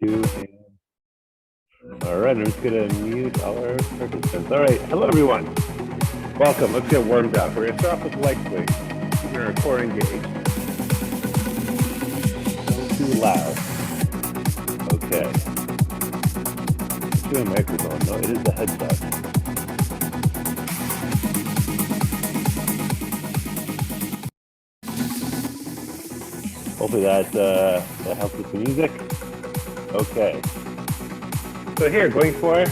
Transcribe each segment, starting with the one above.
2, and all right, I'm just gonna mute all our participants. All right, hello everyone. Welcome, let's get warmed up. We're gonna start off with leg swing. Keeping our core engaged. Don't too loud. Okay. It's a microphone, no, it is the headset. Hopefully that helps with the music. Okay. So here, going for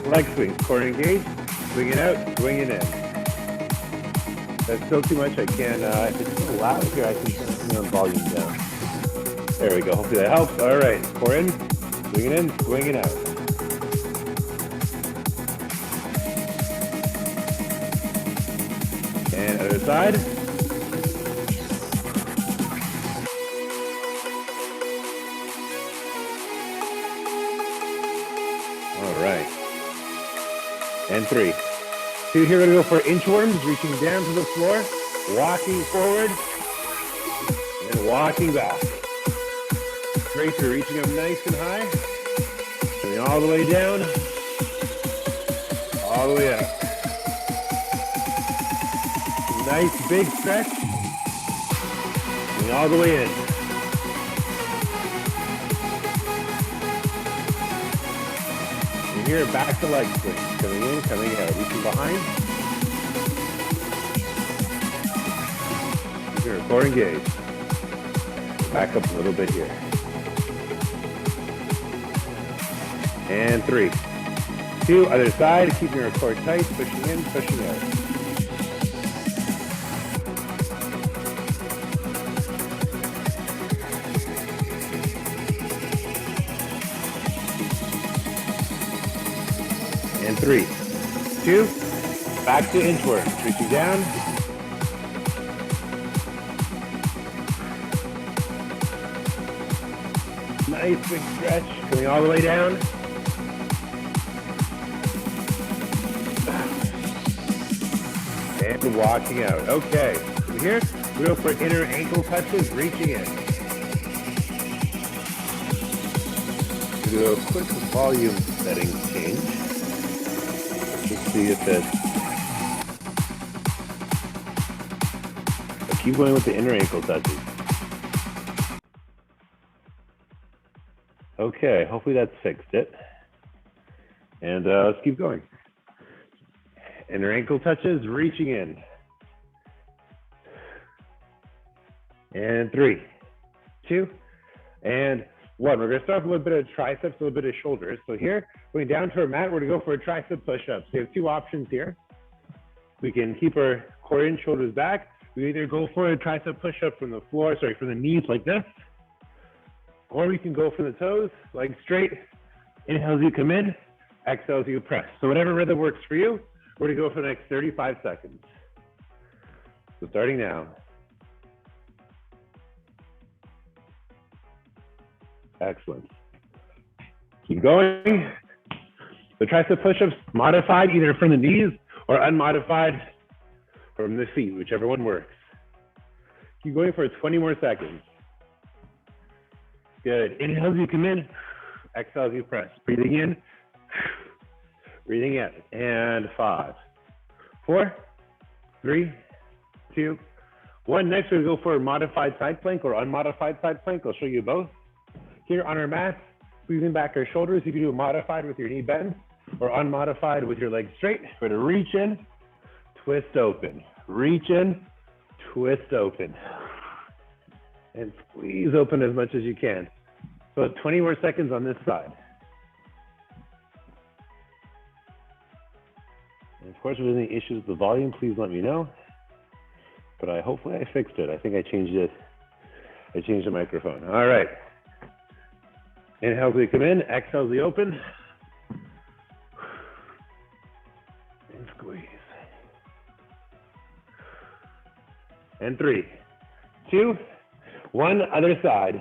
leg swing, core engaged, swing it out, swing it in. That's still too much. I can't, if it's too loud here, I can turn the volume down. There we go. Hopefully that helps. All right, core in, swing it in, swing it out. And other side. All right. And 3. 2, here we're gonna go for inchworms, reaching down to the floor, walking forward, and walking back. Straight through, reaching up nice and high, coming all the way down, all the way up. Nice big stretch, coming all the way in. Here, back to leg swing. Coming in, coming out. Reaching behind. Here, core engaged. Back up a little bit here. And 3. 2, other side. Keeping our core tight. Pushing in, pushing out. And 3, 2, back to inchworms, reaching down. Nice big stretch, coming all the way down. And walking out. Okay, from here, we go for inner ankle touches, reaching in. We do a quick volume setting change. Let's see if it. I'll keep going with the inner ankle touches. Okay, hopefully that's fixed it. And let's keep going. Inner ankle touches, reaching in. And 3, 2, and 1. We're going to start with a little bit of triceps, a little bit of shoulders. So here, going down to our mat, we're going to go for a tricep push-up. So we have 2 options here. We can keep our core in, shoulders back. We either go for a tricep push-up from the floor, from the knees like this, or we can go from the toes, legs straight. Inhale as you come in, exhale as you press. So whatever rhythm works for you, we're going to go for the next 35 seconds. So starting now. Excellent. Keep going. The tricep push-ups modified either from the knees or unmodified from the feet, whichever one works. Keep going for 20 more seconds. Good. Inhale as you come in, exhale as you press. Breathing in, breathing out. And 5, 4, 3, 2, 1. Next, we'll go for a modified side plank or unmodified side plank. I'll show you both. Here on our mat, squeezing back our shoulders. You can do a modified with your knee bend or unmodified with your legs straight. We're going to reach in, twist open. Reach in, twist open. And squeeze open as much as you can. So 20 more seconds on this side. And of course, if there's any issues with the volume, please let me know. But hopefully I fixed it. I think I changed it. I changed the microphone. All right. Inhale as we come in, exhale as we open. And squeeze. And 3, 2, 1, other side.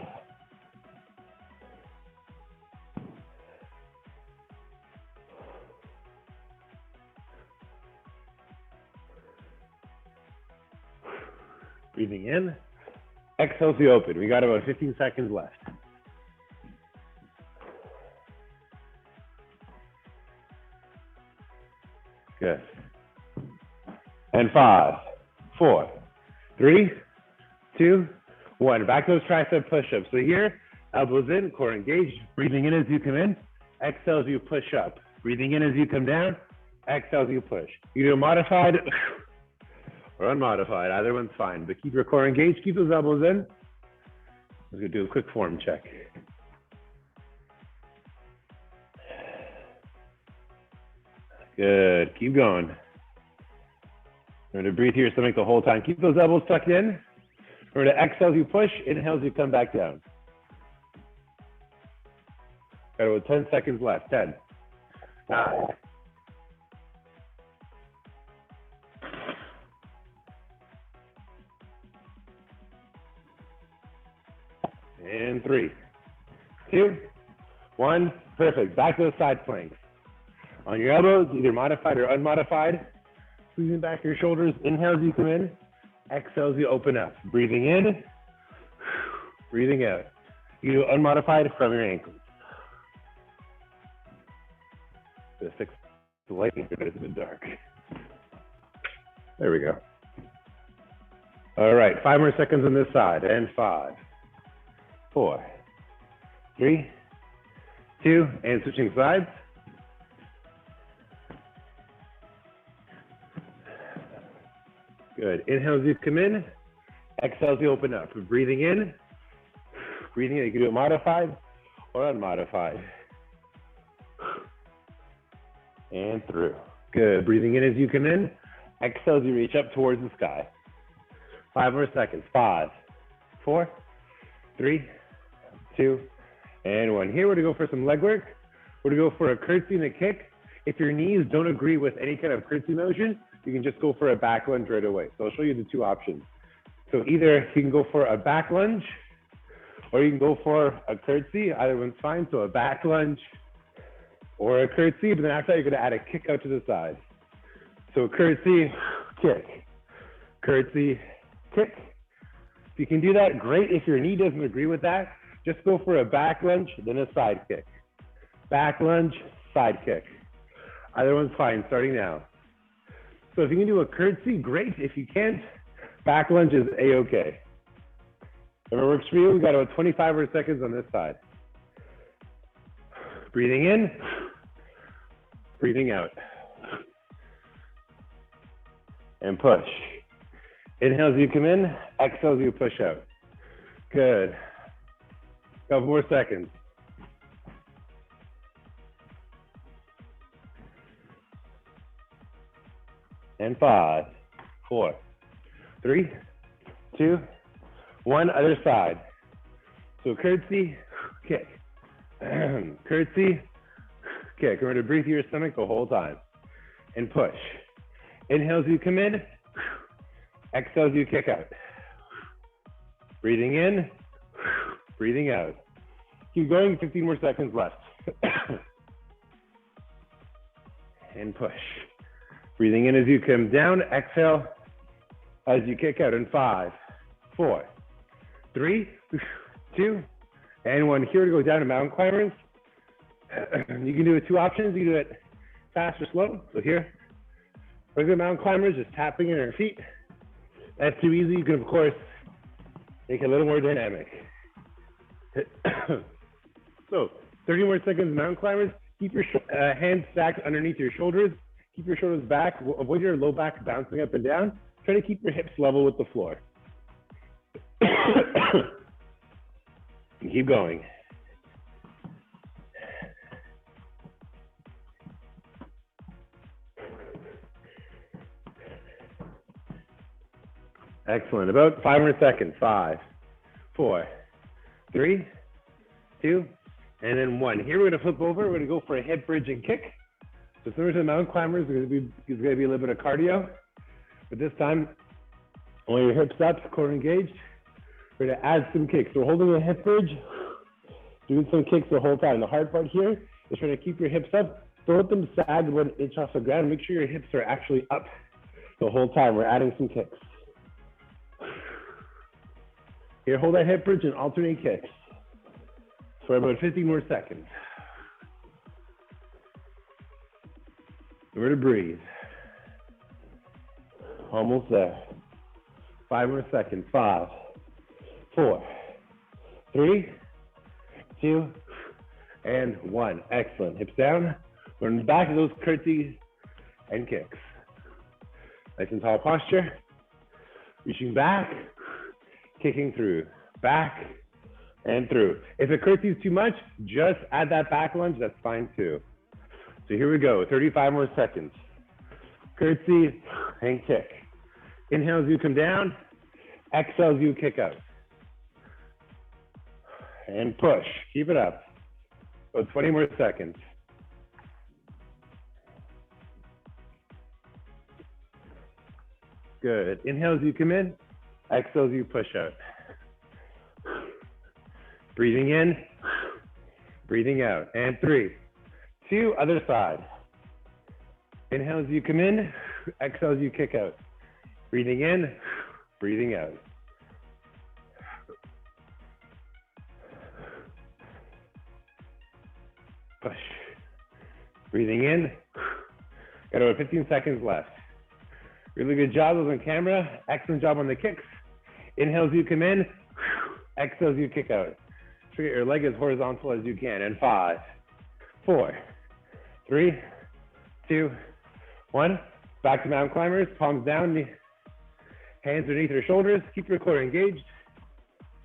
Breathing in, exhale as we open. We got about 15 seconds left. Good. And 5, 4, 3, 2, 1. Back to those tricep push-ups. So here, elbows in, core engaged. Breathing in as you come in. Exhale as you push up. Breathing in as you come down. Exhale as you push. You do a modified or unmodified. Either one's fine. But keep your core engaged. Keep those elbows in. Let's go do a quick form check. Good. Keep going. Remember to breathe through your stomach the whole time. Keep those elbows tucked in. Remember to exhale as you push. Inhale as you come back down. Got about 10 seconds left. 10, 9, and 3, 2, 1. Perfect. Back to the side planks. On your elbows, either modified or unmodified. Squeezing back your shoulders. Inhale as you come in. Exhale as you open up. Breathing in. Breathing out. You do unmodified from your ankles. To fix the lighting here, it's a bit dark. There we go. All right, 5 more seconds on this side. And 5, 4, 3, 2, and switching sides. Good. Inhale as you come in. Exhale as you open up. Breathing in. Breathing in. You can do it modified or unmodified. And through. Good. Breathing in as you come in. Exhale as you reach up towards the sky. 5 more seconds. 5, 4, 3, 2, and 1. Here we're going to go for some leg work. We're going to go for a curtsy and a kick. If your knees don't agree with any kind of curtsy motion, you can just go for a back lunge right away. So I'll show you the 2 options. So either you can go for a back lunge or you can go for a curtsy. Either one's fine. So a back lunge or a curtsy, but then after that, you're gonna add a kick out to the side. So curtsy, kick, curtsy, kick. If you can do that, great. If your knee doesn't agree with that, just go for a back lunge, then a side kick. Back lunge, side kick. Either one's fine, starting now. So if you can do a curtsy, great. If you can't, back lunge is A-okay. If it works for you, we've got about 25 more seconds on this side. Breathing in, breathing out. And push. Inhale as you come in, exhale as you push out. Good. Couple more seconds. And 5, 4, 3, 2, 1. Other side. So curtsy, kick. Curtsy, kick. Remember to breathe through your stomach the whole time. And push. Inhale as you come in. Exhale as you kick out. Breathing in. Breathing out. Keep going. 15 more seconds left. And push. Breathing in as you come down. Exhale as you kick out. In 5, 4, 3, 2, and 1. Here to go down to mountain climbers. You can do it 2 options. You can do it fast or slow. So here, regular mountain climbers, just tapping in our feet. That's too easy. You can, of course, make it a little more dynamic. So 30 more seconds, mountain climbers. Keep your hands stacked underneath your shoulders. Keep your shoulders back. Avoid your low back bouncing up and down. Try to keep your hips level with the floor. And keep going. Excellent. About 5 more seconds. 5, 4, 3, 2, and then 1. Here we're going to flip over. We're going to go for a hip bridge and kick. So similar to the mountain climbers, there's going to be a little bit of cardio. But this time, only your hips up, core engaged. We're going to add some kicks. So we're holding a hip bridge, doing some kicks the whole time. The hard part here is trying to keep your hips up. Don't let them sag 1 inch off the ground. Make sure your hips are actually up the whole time. We're adding some kicks. Here, hold that hip bridge and alternate kicks. For about 50 more seconds. Remember to breathe. Almost there. 5 more seconds. 5, 4, 3, 2, and 1. Excellent. Hips down. We're in the back of those curtsies and kicks. Nice and tall posture. Reaching back, kicking through. Back and through. If a curtsy is too much, just add that back lunge. That's fine too. So here we go. 35 more seconds. Curtsy and kick. Inhale as you come down. Exhale as you kick out. And push. Keep it up. About 20 more seconds. Good. Inhale as you come in. Exhale as you push out. Breathing in. Breathing out. And 3, 2, other side. Inhale as you come in. Exhale as you kick out. Breathing in. Breathing out. Push. Breathing in. Got about 15 seconds left. Really good job on camera. Excellent job on the kicks. Inhale as you come in. Exhale as you kick out. Try to get your leg as horizontal as you can. And 5, 4, 3, 2, 1. Back to mountain climbers. Palms down. Hands underneath your shoulders. Keep your core engaged.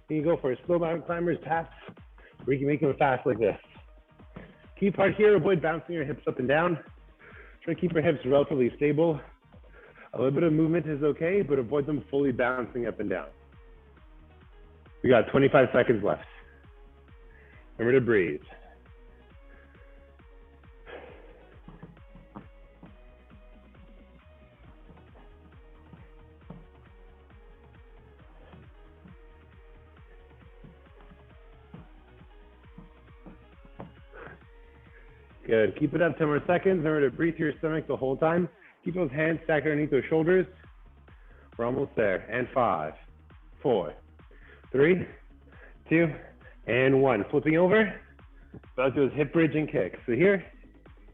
You can go for a slow mountain climbers taps, or you can make them fast like this. Key part here, avoid bouncing your hips up and down. Try to keep your hips relatively stable. A little bit of movement is okay, but avoid them fully bouncing up and down. We got 25 seconds left. Remember to breathe. Good. Keep it up 10 more seconds. Remember to breathe through your stomach the whole time. Keep those hands stacked underneath those shoulders. We're almost there. And 5, 4, 3, 2, and 1. Flipping over. Back to those hip bridge and kicks. So here,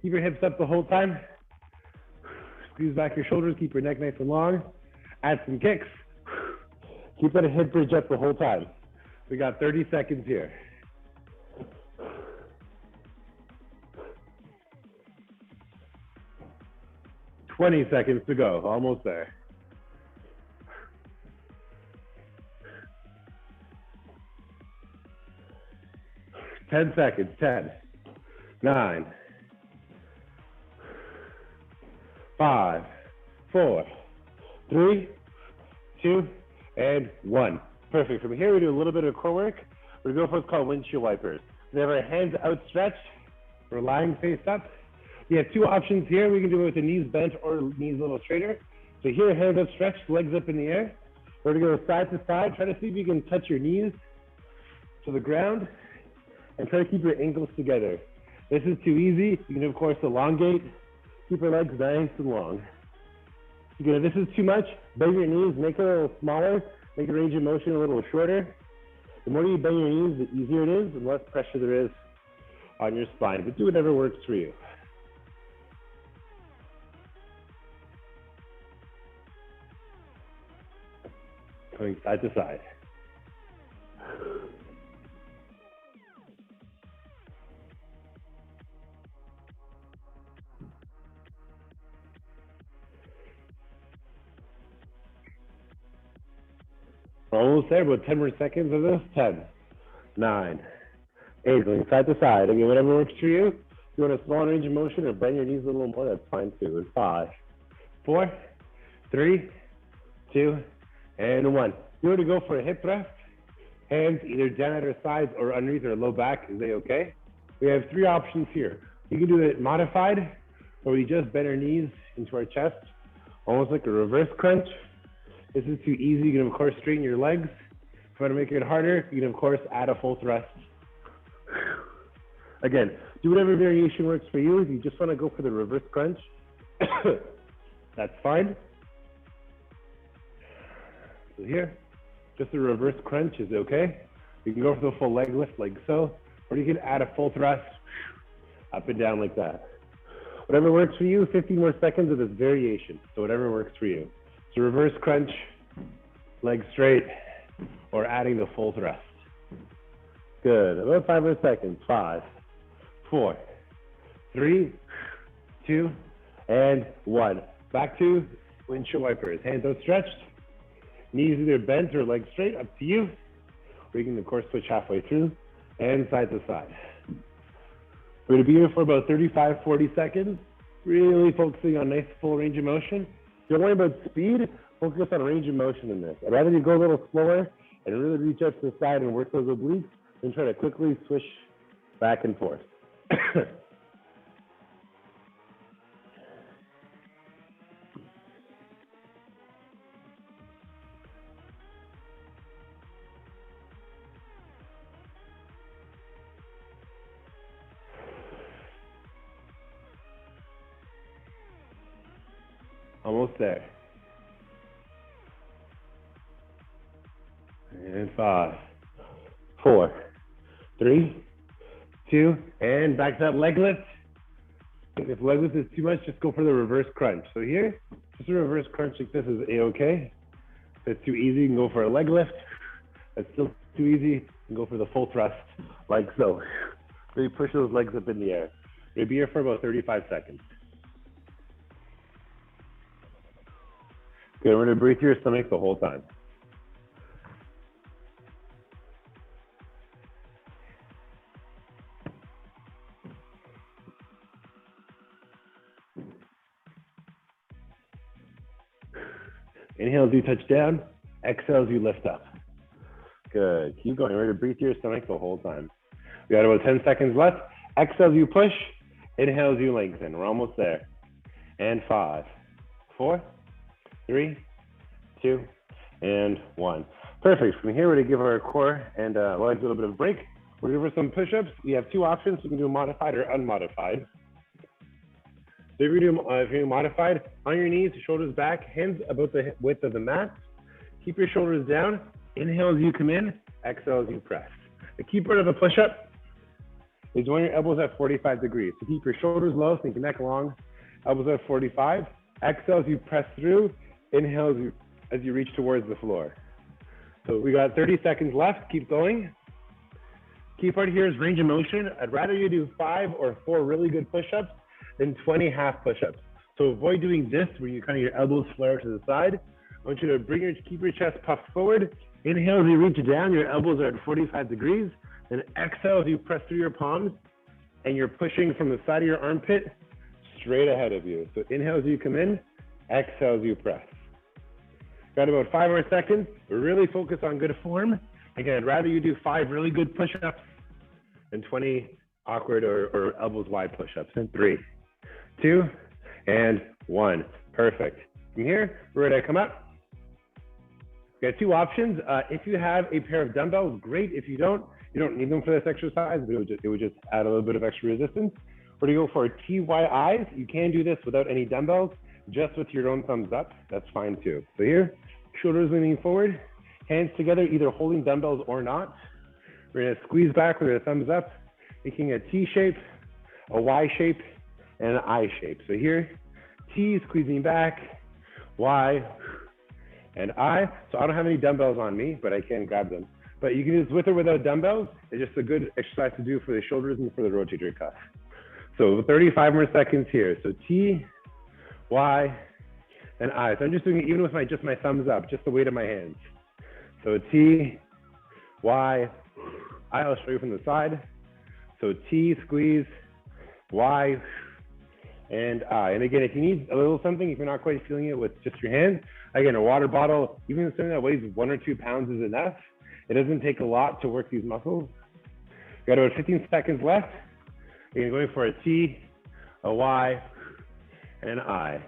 keep your hips up the whole time. Squeeze back your shoulders. Keep your neck nice and long. Add some kicks. Keep that hip bridge up the whole time. We got 30 seconds here. Twenty seconds to go, almost there. 10 seconds, 10, 9, 5, 4, 3, 2, and 1. Perfect. From here, we do a little bit of core work. We go for what's called windshield wipers. We have our hands outstretched. We're lying face up. We have 2 options here. We can do it with the knees bent or knees a little straighter. So here, hands outstretched, legs up in the air. We're gonna go side to side. Try to see if you can touch your knees to the ground and try to keep your ankles together. This is too easy. You can, of course, elongate. Keep your legs nice and long. Again, if this is too much, bend your knees, make it a little smaller, make your range of motion a little shorter. The more you bend your knees, the easier it is, and less pressure there is on your spine. But do whatever works for you. Going side to side. We're almost there, about 10 more seconds of this. 10, 9, 8, going side to side. Again, whatever works for you. If you want a small range of motion or bend your knees a little more, that's fine too. And 5, 4, 3, 2, and 1. You want to go for a hip thrust. Hands either down at our sides or underneath our low back. Is they okay? We have 3 options here. You can do it modified, or we just bend our knees into our chest, almost like a reverse crunch. This is too easy. You can, of course, straighten your legs. If you want to make it harder, you can, of course, add a full thrust. Again, do whatever variation works for you. If you just want to go for the reverse crunch, that's fine. So here, just a reverse crunch is okay. You can go for the full leg lift like so, or you can add a full thrust up and down like that. Whatever works for you, 15 more seconds of this variation. So whatever works for you. So reverse crunch, legs straight, or adding the full thrust. Good. About 5 more seconds. 5, 4, 3, 2, and 1. Back to windshield wipers. Hands outstretched. Knees either bent or legs straight. Up to you. Or you can, of course, switch halfway through and side to side. We're going to be here for about 35, 40 seconds. Really focusing on nice full range of motion. Don't worry about speed. Focus on range of motion in this. I'd rather you go a little slower and really reach out to the side and work those obliques than try to quickly swish back and forth. Almost there. And 5, 4, 3, 2, and back to that leg lift. If leg lift is too much, just go for the reverse crunch. So here, just a reverse crunch like this is a-okay. If it's too easy, you can go for a leg lift. If it's still too easy, you can go for the full thrust, like so. Really push those legs up in the air. We'll be here for about 35 seconds. Good, we're gonna breathe through your stomach the whole time. Inhale as you touch down, exhale as you lift up. Good, keep going. We're gonna breathe through your stomach the whole time. We got about 10 seconds left. Exhale as you push, inhale as you lengthen. We're almost there. And 5, 4, 3, 2, and 1. Perfect. From here, we're gonna give our core and legs a little bit of a break. We're gonna give her some push-ups. We have 2 options. We can do modified or unmodified. So if you're doing modified, on your knees, shoulders back, hands about the width of the mat. Keep your shoulders down. Inhale as you come in, exhale as you press. The key part of a push-up is when your elbows at 45 degrees. So keep your shoulders low, think your neck long, elbows at 45. Exhale as you press through. Inhale as you reach towards the floor. So we got 30 seconds left. Keep going. Key part here is range of motion. I'd rather you do 5 or 4 really good push-ups than 20 half push-ups. So avoid doing this where you kind of your elbows flare to the side. I want you to keep your chest puffed forward. Inhale as you reach down, your elbows are at 45 degrees. Then exhale as you press through your palms and you're pushing from the side of your armpit straight ahead of you. So inhale as you come in, exhale as you press. Got about 5 more seconds. Really focus on good form. Again, I'd rather you do 5 really good push-ups than 20 awkward or elbows wide push-ups. And 3, 2, and 1. Perfect. From here, we're gonna come up. We got 2 options. If you have a pair of dumbbells, great. If you don't need them for this exercise. It would just add a little bit of extra resistance. We're gonna go for TYIs. You can do this without any dumbbells, just with your own thumbs up. That's fine too. So here, shoulders leaning forward, hands together, either holding dumbbells or not. We're gonna squeeze back with our thumbs up, making a T shape, a Y shape, and an I shape. So here, T, squeezing back, Y, and I. So I don't have any dumbbells on me, but I can grab them. But you can use with or without dumbbells. It's just a good exercise to do for the shoulders and for the rotator cuff. So 35 more seconds here. So T, Y, and I. So I'm just doing it even with just my thumbs up, just the weight of my hands. So T, Y, I. I'll show you from the side. So T, squeeze, Y, and I. And again, if you need a little something, if you're not quite feeling it with just your hands, again, a water bottle, even something that weighs 1 or 2 pounds is enough. It doesn't take a lot to work these muscles. Got about 15 seconds left. You're going for a T, a Y, and an I.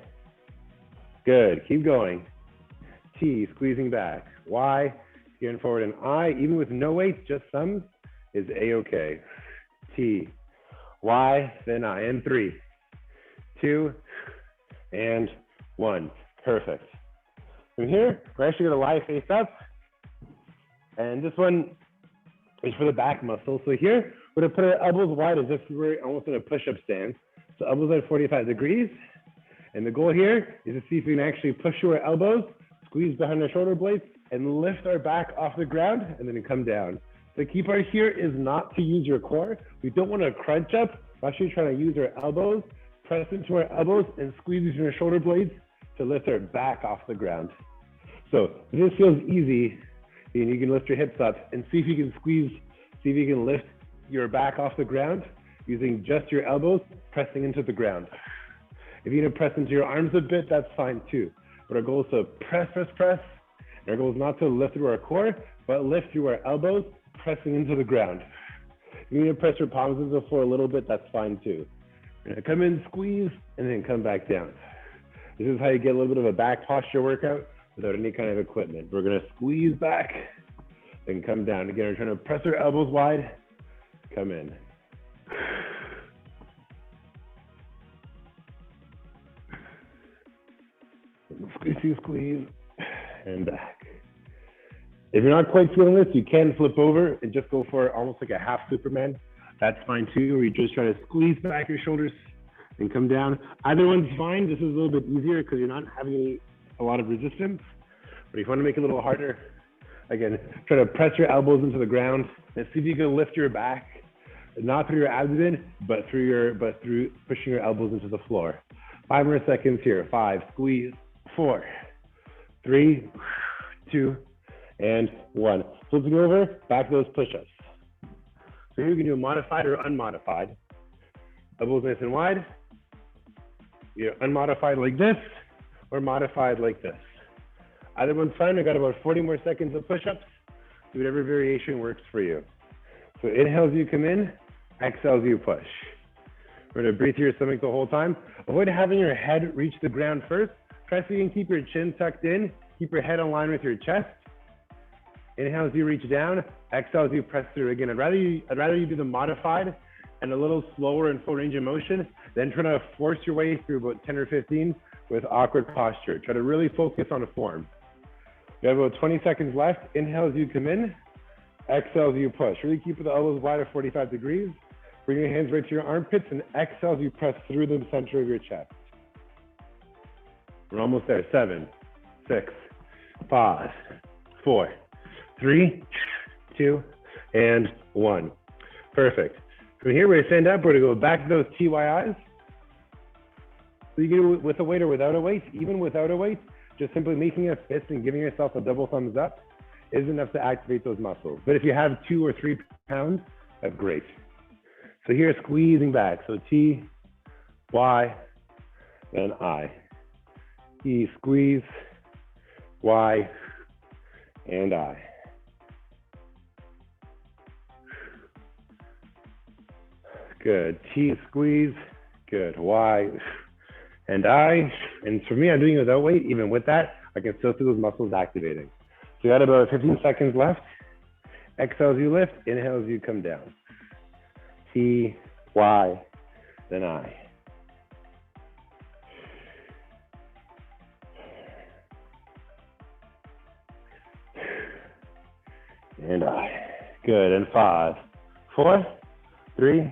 Good, keep going. T, squeezing back. Y, going forward, and I, even with no weight, just thumbs, is a-okay. T, Y, then I, and 3, 2, and 1. Perfect. From here, we're actually gonna lie face up. And this one is for the back muscle. So here, we're gonna put our elbows wide as if we were almost in a push-up stance. So elbows at 45 degrees. And the goal here is to see if we can actually push your elbows squeeze behind our shoulder blades, and lift our back off the ground, and then come down. The key part here is not to use your core. We don't want to crunch up. We're actually trying to use our elbows, press into our elbows, and squeeze using our shoulder blades to lift our back off the ground. So if this feels easy, you can lift your hips up and see if you can squeeze, see if you can lift your back off the ground using just your elbows, pressing into the ground. If you need to press into your arms a bit, that's fine too. But our goal is to press. And our goal is not to lift through our core, but lift through our elbows, pressing into the ground. If you need to press your palms into the floor a little bit, that's fine too. You're gonna come in, squeeze, and then come back down. This is how you get a little bit of a back posture workout without any kind of equipment. We're gonna squeeze back, then come down. Again, we're trying to press our elbows wide, come in. Squeeze, and back. If you're not quite feeling this, you can flip over and just go for almost like a half Superman. That's fine too, where you just try to squeeze back your shoulders and come down. Either one's fine. This is a little bit easier because you're not having a lot of resistance. But if you want to make it a little harder, again, try to press your elbows into the ground and see if you can lift your back, not through your abdomen, but through pushing your elbows into the floor. 5 more seconds here. 5, squeeze, 4, 3, 2, and 1. Flipping over, back to those push-ups. So here you can do modified or unmodified. Elbows nice and wide. You're unmodified like this, or modified like this. Either one's fine. We've got about 40 more seconds of push-ups. Do whatever variation works for you. So inhales, you come in. Exhales, you push. We're gonna breathe through your stomach the whole time. Avoid having your head reach the ground first. Try so you can keep your chin tucked in. Keep your head in line with your chest. Inhale as you reach down. Exhale as you press through. Again, I'd rather you do the modified and a little slower and full range of motion than trying to force your way through about 10 or 15 with awkward posture. Try to really focus on a form. You have about 20 seconds left. Inhale as you come in. Exhale as you push. Really keep the elbows wide at 45 degrees. Bring your hands right to your armpits, and exhale as you press through the center of your chest. We're almost there. 7, 6, 5, 4, 3, 2, and 1. Perfect. From here, we're gonna stand up. We're gonna go back to those TYIs. So you can do it with a weight or without a weight. Even without a weight, just simply making a fist and giving yourself a double thumbs up is enough to activate those muscles. But if you have 2 or 3 pounds, that's great. So here, squeezing back. So T, Y, then I. T, squeeze, Y, and I. Good. T, squeeze. Good. Y, and I. And for me, I'm doing it without weight. Even with that, I can still see those muscles activating. So you got about 15 seconds left. Exhale as you lift. Inhale as you come down. T, Y, then I. And I. Good. And 5, 4, 3,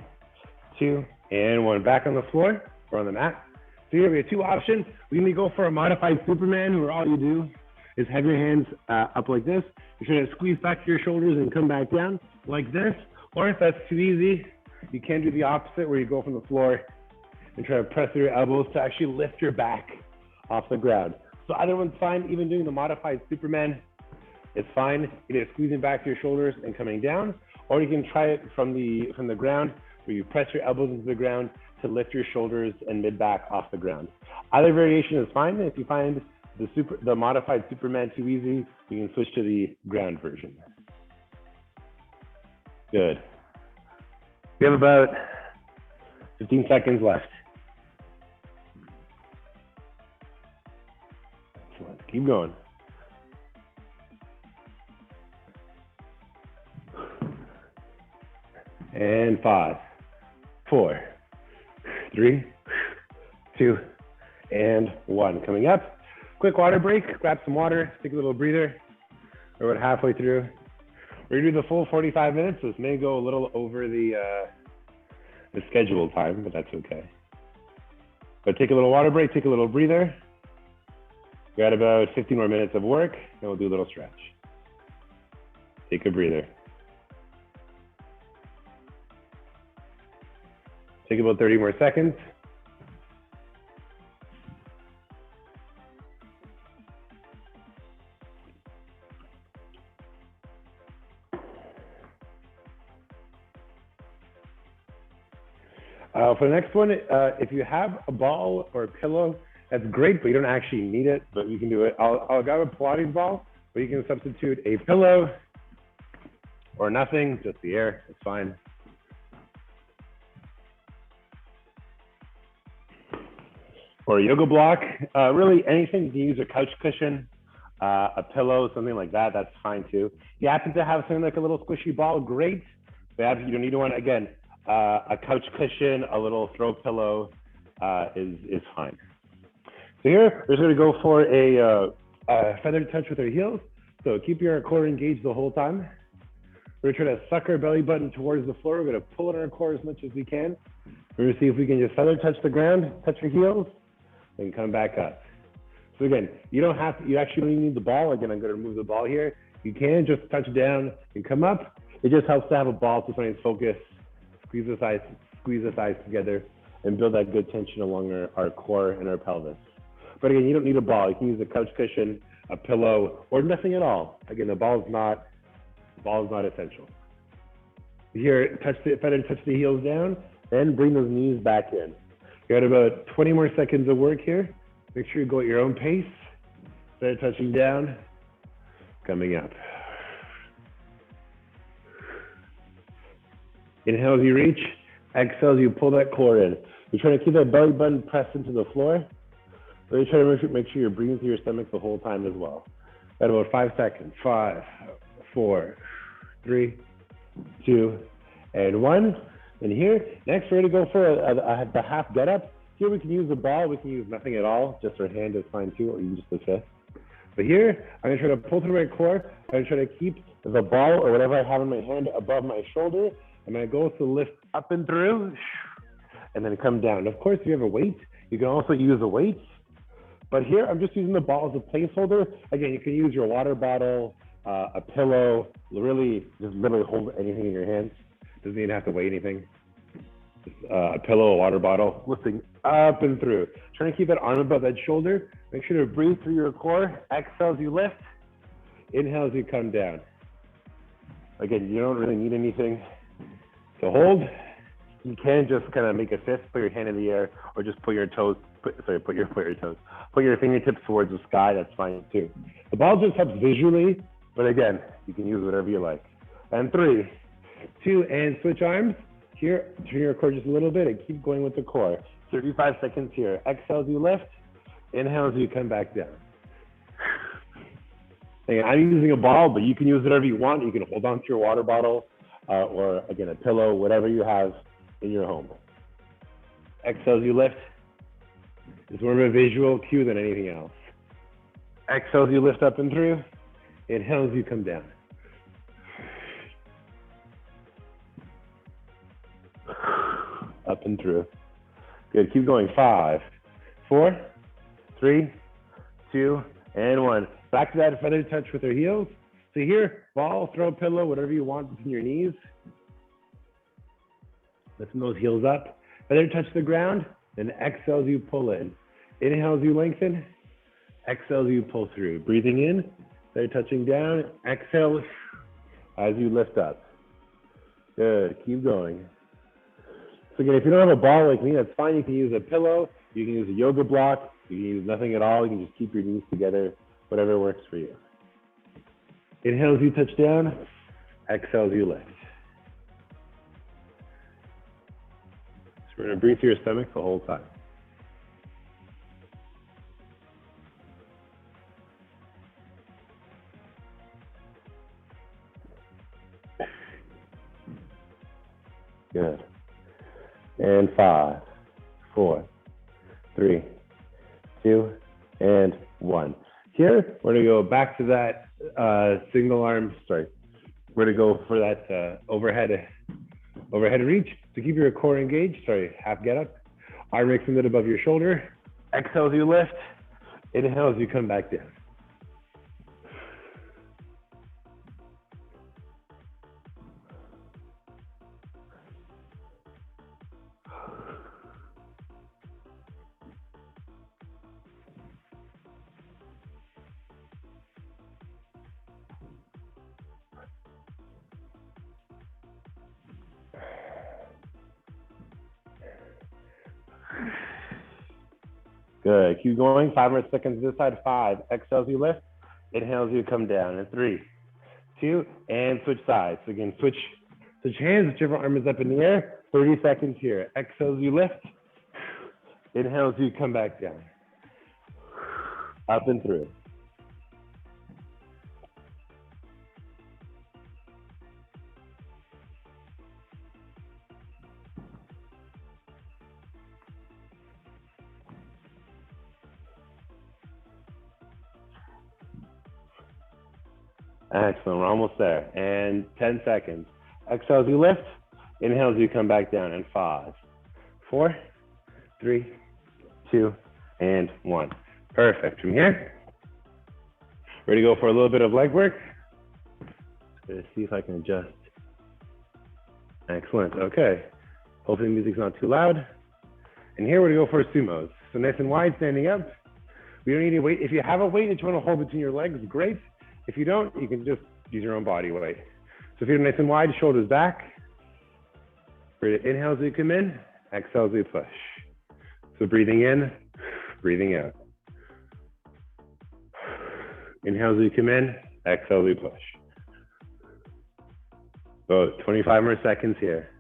2, and 1. Back on the floor or on the mat. So here we have 2 options. We can go for a modified Superman, where all you do is have your hands up like this. You're trying to squeeze back to your shoulders and come back down like this. Or if that's too easy, you can do the opposite, where you go from the floor and try to press your elbows to actually lift your back off the ground. So either one's fine. Even doing the modified Superman, it's fine. Either squeezing back to your shoulders and coming down, or you can try it from the ground, where you press your elbows into the ground to lift your shoulders and mid-back off the ground. Either variation is fine. If you find the modified Superman too easy, you can switch to the ground version. Good. We have about 15 seconds left. Excellent. Keep going. And 5, 4, 3, 2, and 1. Coming up, quick water break. Grab some water, take a little breather. We're about halfway through. We're gonna do the full 45 minutes, so this may go a little over the scheduled time, but that's okay. But take a little water break, take a little breather. We got about 15 more minutes of work, and we'll do a little stretch. Take a breather. Take about 30 more seconds. For the next one, if you have a ball or a pillow, that's great, but you don't actually need it, but you can do it. I'll grab a Pilates ball, but you can substitute a pillow or nothing, just the air, it's fine. Or a yoga block, really anything. You can use a couch cushion, a pillow, something like that, that's fine too. If you happen to have something like a little squishy ball, great. But you don't need one, again, a couch cushion, a little throw pillow is fine. So here, we're just gonna go for a feathered touch with our heels. So keep your core engaged the whole time. We're gonna try to suck our belly button towards the floor. We're gonna pull in our core as much as we can. We're gonna see if we can just feather touch the ground, touch your heels, and come back up. So again, you don't have to, you actually don't need the ball. Again, I'm gonna remove the ball here. You can just touch down and come up. It just helps to have a ball to somebody's focus, squeeze the thighs together, and build that good tension along our core and our pelvis. But again, you don't need a ball. You can use a couch cushion, a pillow, or nothing at all. Again, the ball is not essential. Here, feather touch the heels down, and bring those knees back in. You got about 20 more seconds of work here. Make sure you go at your own pace. Feather touching down, coming up. Inhale as you reach, exhale as you pull that core in. You're trying to keep that belly button pressed into the floor. Really try to make sure you're breathing through your stomach the whole time as well. Got about 5 seconds. 5, 4, 3, 2, and 1. And here, next we're gonna go for the half get up. Here we can use the ball, we can use nothing at all, just our hand is fine too, or even just the fist. But here, I'm gonna try to pull through my core. I'm gonna try to keep the ball or whatever I have in my hand above my shoulder. I'm gonna go to lift up and through, and then come down. Of course, if you have a weight, you can also use a weight. But here, I'm just using the ball as a placeholder. Again, you can use your water bottle, a pillow, really just literally hold anything in your hands. Doesn't even have to weigh anything. Just a pillow, a water bottle, lifting up and through. Trying to keep that arm above that shoulder. Make sure to breathe through your core. Exhale as you lift. Inhale as you come down. Again, you don't really need anything to hold. You can just kind of make a fist, put your hand in the air, or just put your fingertips towards the sky. That's fine too. The ball just helps visually, but again, you can use whatever you like. And 3, 2, and switch arms. Here, turn your core just a little bit and keep going with the core. 35 seconds here. Exhale as you lift. Inhale as you come back down. Again, I'm using a ball, but you can use whatever you want. You can hold on to your water bottle or again, a pillow, whatever you have in your home. Exhale as you lift. It's more of a visual cue than anything else. Exhale as you lift up and through. Inhale as you come down. Up and through. Good, keep going. 5, 4, 3, 2, and 1. Back to that feather touch with our heels. So here, ball, throw, pillow, whatever you want between your knees. Lifting those heels up. Feather touch the ground, then exhale as you pull in. Inhale as you lengthen. Exhale as you pull through. Breathing in, feather touching down. Exhale as you lift up. Good, keep going. So again, if you don't have a ball like me, that's fine. You can use a pillow, you can use a yoga block, you can use nothing at all. You can just keep your knees together, whatever works for you. Inhale as you touch down, exhale as you lift. So we're gonna breathe through your stomach the whole time. Good. And 5, 4, 3, 2, and 1. Here, we're gonna go back to that single arm, we're gonna go for that overhead reach. So keep your core engaged, half get up. Arm extended above your shoulder. Exhale as you lift. Inhale as you come back down. Good. Keep going. 5 more seconds this side. 5. Exhale as you lift. Inhale as you come down. And 3, 2, and switch sides. So again, switch hands, whichever arm is up in the air. 30 seconds here. Exhale as you lift. Inhale as you come back down. Up and through. Excellent, we're almost there. And 10 seconds. Exhale as you lift, inhale as you come back down. And 5, 4, 3, 2, and 1. Perfect. From here, ready to go for a little bit of leg work. Let's see if I can adjust. Excellent, okay. Hopefully the music's not too loud. And here we're gonna go for sumos. So nice and wide, standing up. We don't need any weight. If you have a weight that you wanna hold between your legs, great. If you don't, you can just use your own body weight. So feet are nice and wide, shoulders back. Ready to inhale as you come in, exhale as you push. So breathing in, breathing out. Inhale as you come in, exhale as you push. So 25 more seconds here.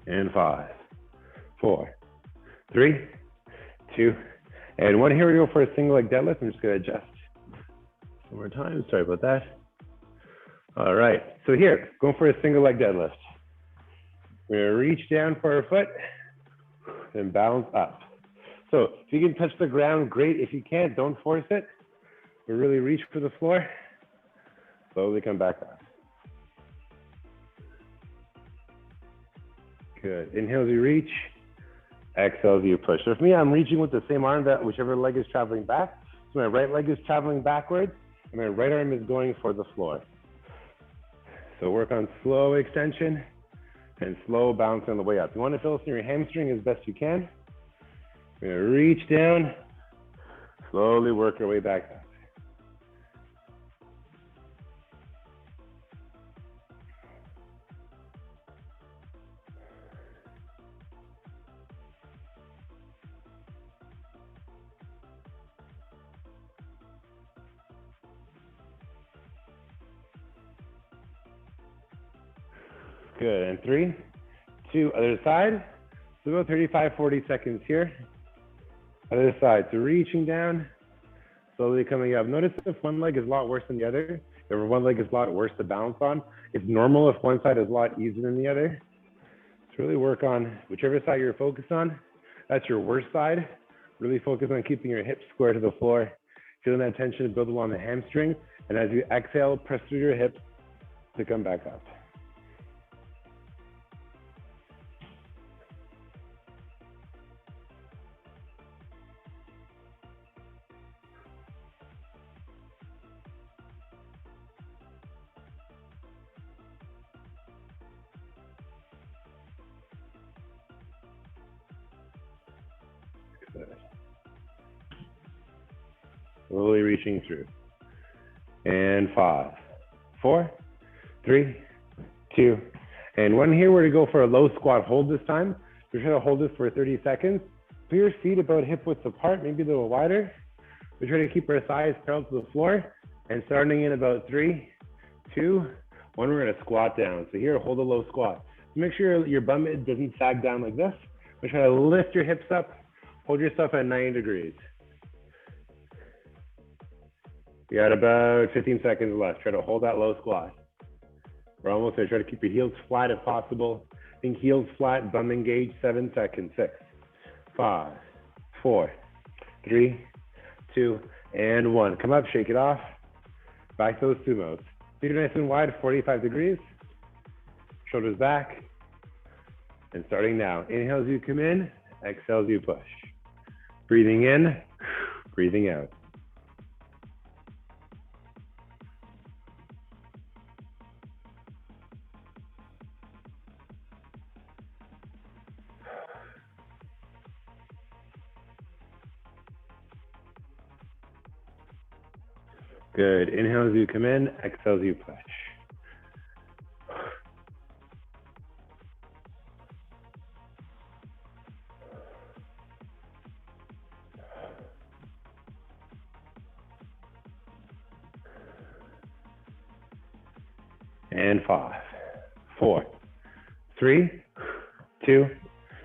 And 5, 4, 3, 2, and 1. Here we go for a single leg deadlift. I'm just going to adjust one more time. Sorry about that. All right. So here, going for a single leg deadlift. We're going to reach down for our foot and balance up. So if you can touch the ground, great. If you can't, don't force it. But really reach for the floor. Slowly come back up. Good. Inhale as you reach, exhale as you push. So for me, I'm reaching with the same arm that whichever leg is traveling back. So my right leg is traveling backwards, and my right arm is going for the floor. So work on slow extension and slow bounce on the way up. You want to feel this in your hamstring as best you can. We're going to reach down, slowly work our way back up. Good, and 3, 2, other side. So go 35, 40 seconds here. Other side, so reaching down, slowly coming up. Notice if one leg is a lot worse than the other, if one leg is a lot worse to balance on, it's normal if one side is a lot easier than the other. So really work on whichever side you're focused on. That's your worst side. Really focus on keeping your hips square to the floor, feeling that tension build along the hamstring. And as you exhale, press through your hips to come back up. Slowly reaching through. And 5, 4, 3, 2, and 1. Here we're to go for a low squat hold this time. We're trying to hold this for 30 seconds. Put your feet about hip width apart, maybe a little wider. We try to keep our thighs parallel to the floor. And starting in about 3, 2, 1, we're gonna squat down. So here, hold a low squat. Make sure your bum doesn't sag down like this. We're trying to lift your hips up, hold yourself at 90 degrees. You got about 15 seconds left. Try to hold that low squat. We're almost there. Try to keep your heels flat if possible. Think heels flat, bum engaged, 7 seconds. 6, 5, 4, 3, 2, and 1. Come up, shake it off. Back to those sumos. Feet are nice and wide, 45 degrees. Shoulders back. And starting now. Inhale as you come in, exhale as you push. Breathing in, breathing out. Good. Inhale as you come in, exhale as you push. And 5, 4, 3, 2,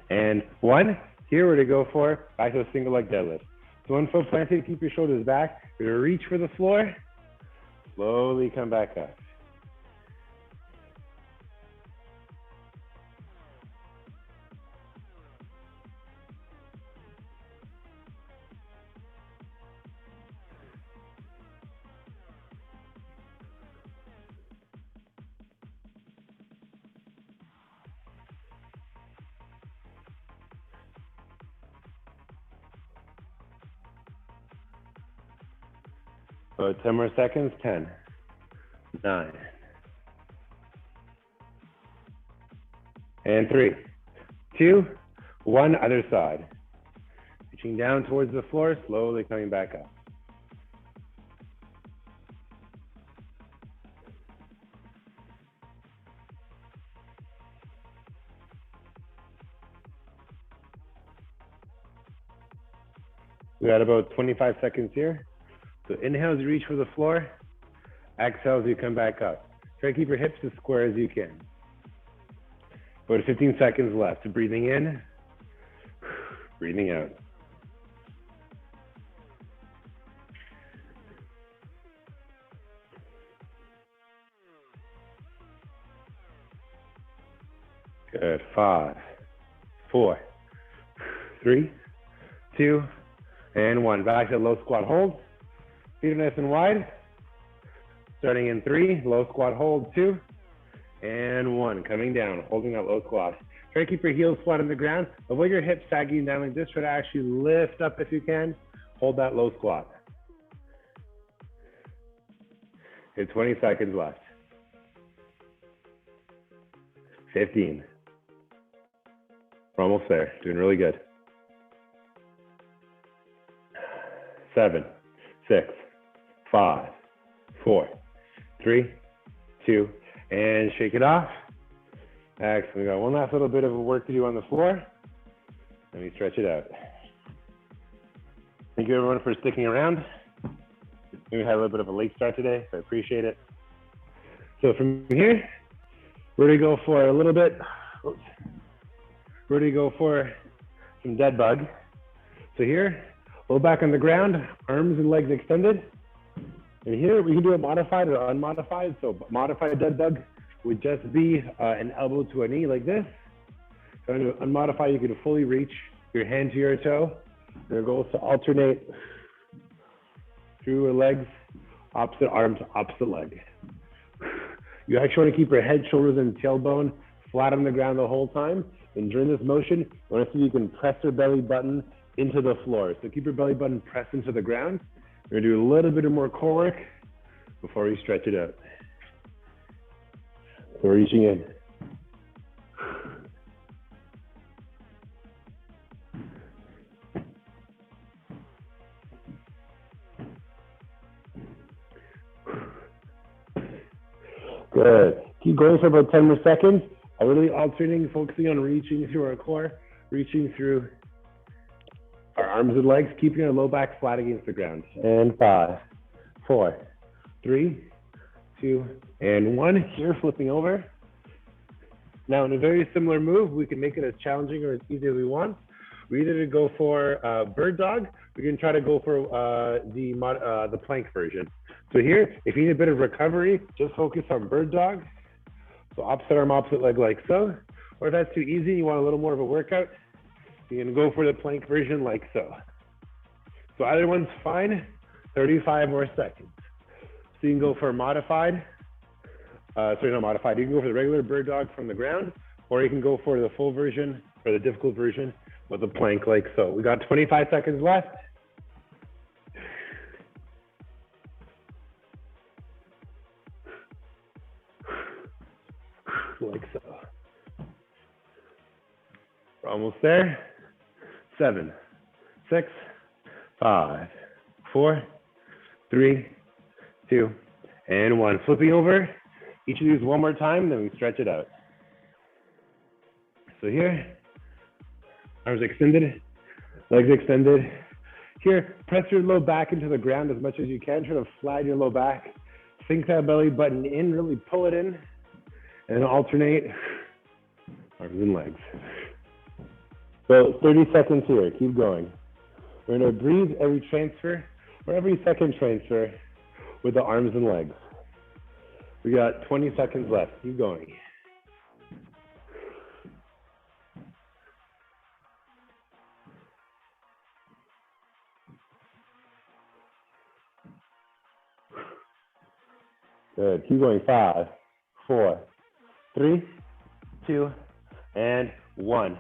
and 1. Here we're to go for back to a single leg deadlift. So 1 foot planted, keep your shoulders back. You're gonna reach for the floor, slowly come back up. So 10 more seconds, 10, 9, and 3, 2, 1, other side. Reaching down towards the floor, slowly coming back up. We got about 25 seconds here. So inhale as you reach for the floor, exhale as you come back up. Try to keep your hips as square as you can. About 15 seconds left. Breathing in, breathing out. Good. 5, 4, 3, 2, and 1. Back to low squat hold. Feet are nice and wide. Starting in 3, low squat hold, 2, and 1. Coming down, holding that low squat. Try to keep your heels flat on the ground. Avoid your hips sagging down like this. Try to actually lift up if you can. Hold that low squat. Okay, 20 seconds left. 15. We're almost there. Doing really good. 7, 6, 5, 4, 3, 2, and shake it off. Excellent. We got one last little bit of work to do on the floor. Let me stretch it out. Thank you everyone for sticking around. We had a little bit of a late start today, so I appreciate it. So from here, we're gonna go for a little bit, we're gonna go for some dead bug. So here, low back on the ground, arms and legs extended. And here we can do it modified or unmodified. So modified dead bug would just be an elbow to a knee like this. So to unmodified, you can fully reach your hand to your toe. And our goal is to alternate through your legs, opposite arm to opposite leg. You actually want to keep your head, shoulders, and tailbone flat on the ground the whole time. And during this motion, you want to see if you can press your belly button into the floor. So keep your belly button pressed into the ground. We're gonna do a little bit of more core work before we stretch it out. So we're reaching in. Good. Keep going for about 10 more seconds. I'm really alternating, focusing on reaching through our core, reaching through our arms and legs, keeping our low back flat against the ground. And 5, 4, 3, 2, and 1. Here, flipping over. Now, in a very similar move, we can make it as challenging or as easy as we want. We either go for bird dog, we can try to go for the plank version. So here, if you need a bit of recovery, just focus on bird dog. So opposite arm, opposite leg like so. Or if that's too easy, you want a little more of a workout, You're gonna go for the plank version like so. So either one's fine, 35 more seconds. So you can go for modified, sorry, not modified, you can go for the regular bird dog from the ground, or you can go for the full version or the difficult version with a plank like so. We got 25 seconds left. Like so. We're almost there. 7, 6, 5, 4, 3, 2, and 1. Flipping over. Each of these one more time, then we stretch it out. So here, arms extended, legs extended. Here, press your low back into the ground as much as you can. Try to slide your low back. Sink that belly button in, really pull it in, and alternate arms and legs. So 30 seconds here, keep going. We're gonna breathe every transfer, or every second transfer with the arms and legs. We got 20 seconds left, keep going. Good, keep going, 5, 4, 3, 2, and 1.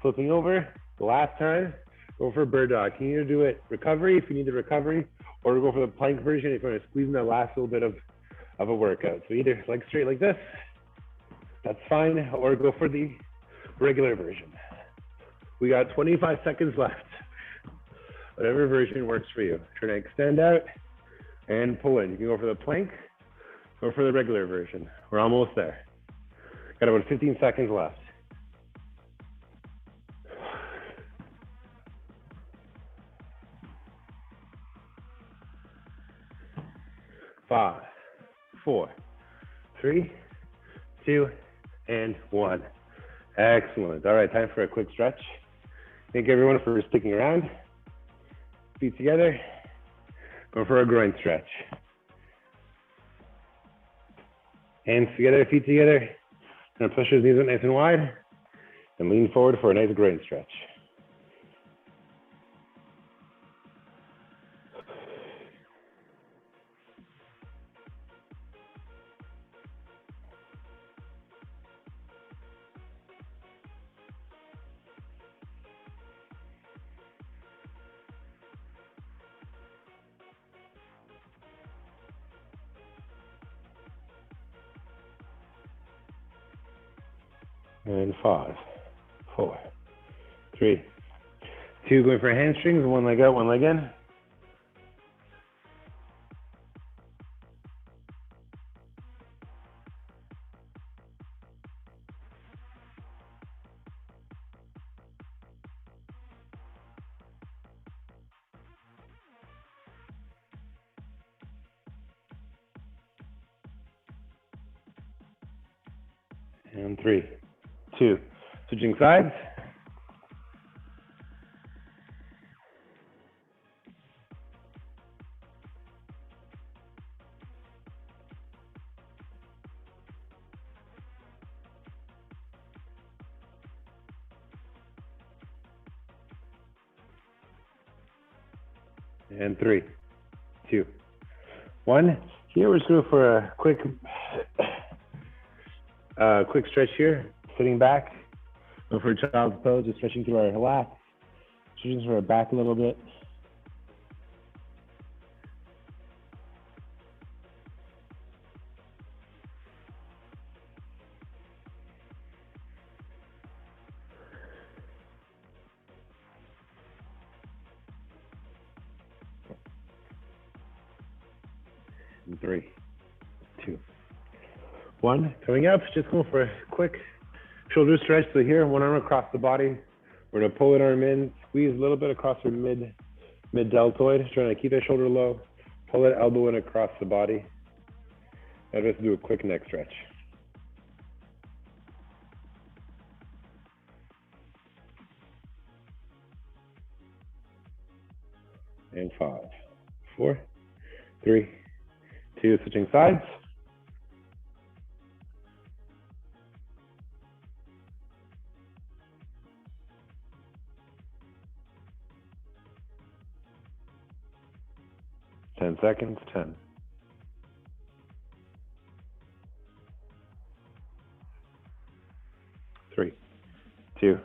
Flipping over, the last time, go for bird dog. You can either do it recovery if you need the recovery, or go for the plank version if you want to squeeze in that last little bit of a workout. So either legs straight like this, that's fine, or go for the regular version. We got 25 seconds left. Whatever version works for you. Try to extend out and pull in. You can go for the plank, or for the regular version. We're almost there. Got about 15 seconds left. 5, 4, 3, 2, and 1. Excellent. All right, time for a quick stretch. Thank everyone for sticking around. Feet together. Go for a groin stretch. Hands together, feet together. Gonna push those knees out nice and wide and lean forward for a nice groin stretch. And 5, 4, 3, 2, going for hamstrings, one leg out, one leg in. And 3, 2, switching sides. And 3, 2, 1. Here we're just going for a quick stretch here, sitting back. Go for a child's pose, just stretching through our lats, stretching through our back a little bit. And 3, 2, 1. Coming up, just go for a quick shoulder stretch. So here, one arm across the body. We're gonna pull an arm in, squeeze a little bit across your mid-deltoid, trying to keep that shoulder low. Pull that elbow in across the body. Now just do a quick neck stretch. And 5, 4, 3, 2, switching sides. 10 seconds, 10. 3, 2,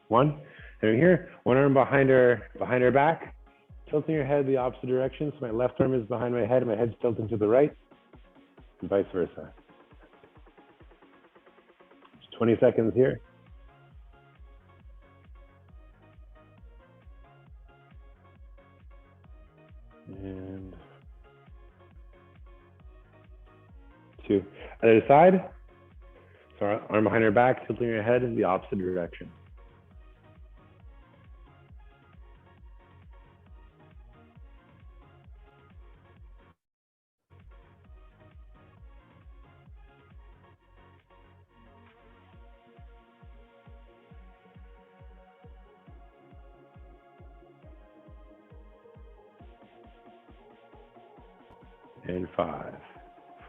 1. And here, one arm behind our back, tilting your head the opposite direction. So my left arm is behind my head and my head's tilting to the right, and vice versa. 20 seconds here. And 2. Other side. So arm behind our back, tilting your head in the opposite direction. And 5,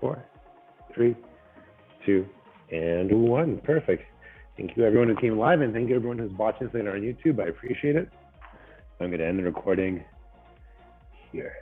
4, 3, 2, and 1. Perfect. Thank you everyone who came live, and thank you everyone who's watching this on YouTube. I appreciate it. I'm going to end the recording here.